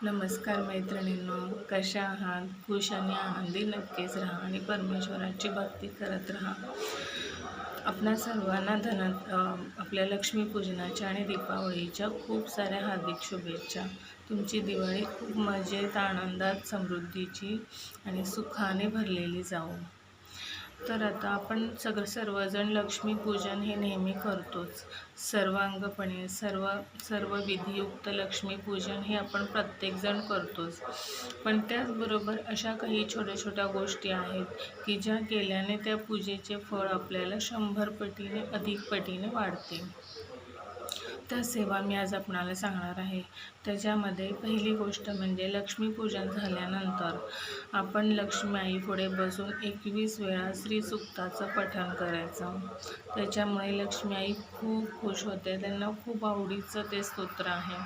नमस्कार मैत्रिणींनो, कशा आहात? खुश आणि आनंदी नक्कीच राहा आणि परमेश्वराची भक्ती करत राहा. आपणा सर्वांना आपल्या लक्ष्मीपूजनाच्या आणि दीपावलीच्या खूप साऱ्या हार्दिक शुभेच्छा. तुमची दिवाळी खूप मजेत, आनंदात, समृद्धीची आणि सुखाने भरलेली जाओ. तर आता आपण सर्वजण लक्ष्मीपूजन हे नेहमी करतोच. सर्वांगपणे सर्व विधियुक्त लक्ष्मीपूजन हे आपण प्रत्येकजण करतोच. पण त्याचबरोबर अशा काही छोट्या छोट्या गोष्टी आहेत की ज्या केल्याने त्या पूजेचे फळ आपल्याला 100 पटीने अधिक पटीने वाढते. त्या सेवा मी आज आपणाला सांगणार आहे. त्याच्यामध्ये पहिली गोष्ट म्हणजे लक्ष्मीपूजन झाल्यानंतर आपण लक्ष्मी आई पुढे बसून 21 वेळा श्रीसूक्ताचं पठण करायचं. त्याच्यामुळे लक्ष्मी आई खूप खुश होते, त्यांना खूप आवडीचं ते स्तोत्र आहे.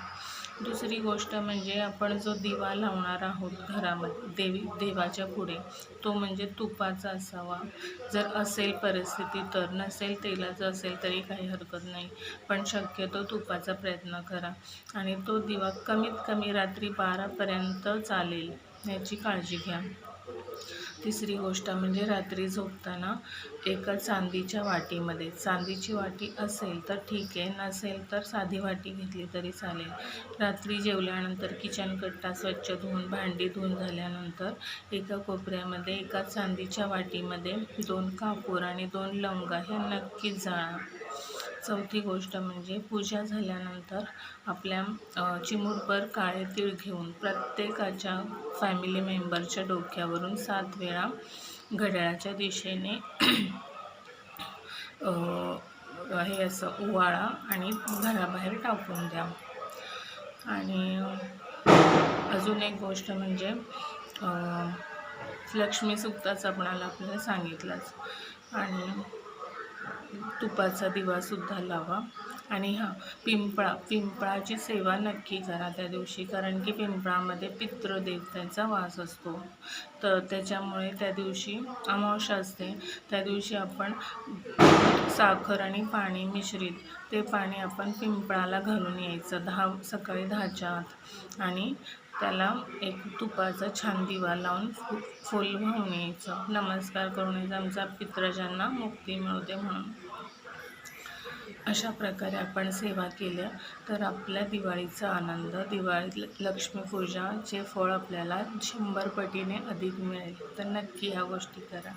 दुसरी गोष्ट म्हणजे आपण जो दिवा लावणार आहोत घरामध्ये देवाच्या पुढे, तो म्हणजे तुपाचा असावा. जर असेल परिस्थिती तर, नसेल तेलाचं असेल तरी काही हरकत नाही, पण शक्यतो तुपाचा प्रयत्न करा. आणि तो दिवा कमीत कमी रात्री 12पर्यंत चालेल याची काळजी घ्या. तिसरी गोष्ट म्हणजे रात्री झोपताना एका चांदीच्या वाटीमध्ये, चांदीची वाटी असेल तर ठीक आहे, नसेल तर साधी वाटी घेतली तरी चालेल. रात्री जेवल्यानंतर किचन कट्टा स्वच्छ धुवून, भांडी धुवून झाल्यानंतर एका कोपऱ्यामध्ये एका चांदीच्या वाटीमध्ये 2 कापूर आणि 2 लवंगा हे नक्कीच जाळा. चौथी गोष्ट म्हणजे पूजा झाल्यानंतर आपल्या चिमूटभर काळे तीळ घेऊन प्रत्येकाच्या फॅमिली मेंबरच्या डोक्यावरून 7 वेळा घड्याळाच्या दिशेने हे असं ओवाळा आणि घराबाहेर टाकून द्या. आणि अजून एक गोष्ट म्हणजे लक्ष्मी सूक्ताचं आपल्याला सांगितलंच. आणि तुपाचा दिवासुद्धा लावा. आणि पिंपळाची सेवा नक्की करा त्या दिवशी, कारण की पिंपळामध्ये पितृदेवतेचा वास असतो. तर त्याच्यामुळे त्या दिवशी अमावस्या असते, त्या दिवशी आपण साखर आणि पाणी मिश्रित ते पाणी आपण पिंपळाला घालून यायचं सकाळी 10च्या आत, आणि त्याला एक तुपाचा छान दिवा लावून फुल वाहून यायचं, नमस्कार करून यायचं, आमच्या पितृजांना मुक्ती मिळते म्हणून. अशा प्रकारे आपण सेवा केल्या तर आपल्या दिवाळीचा आनंद, दिवाळीत लक्ष्मीपूजाचे फळ आपल्याला 100 पटीने अधिक मिळेल. तर नक्की ह्या गोष्टी करा.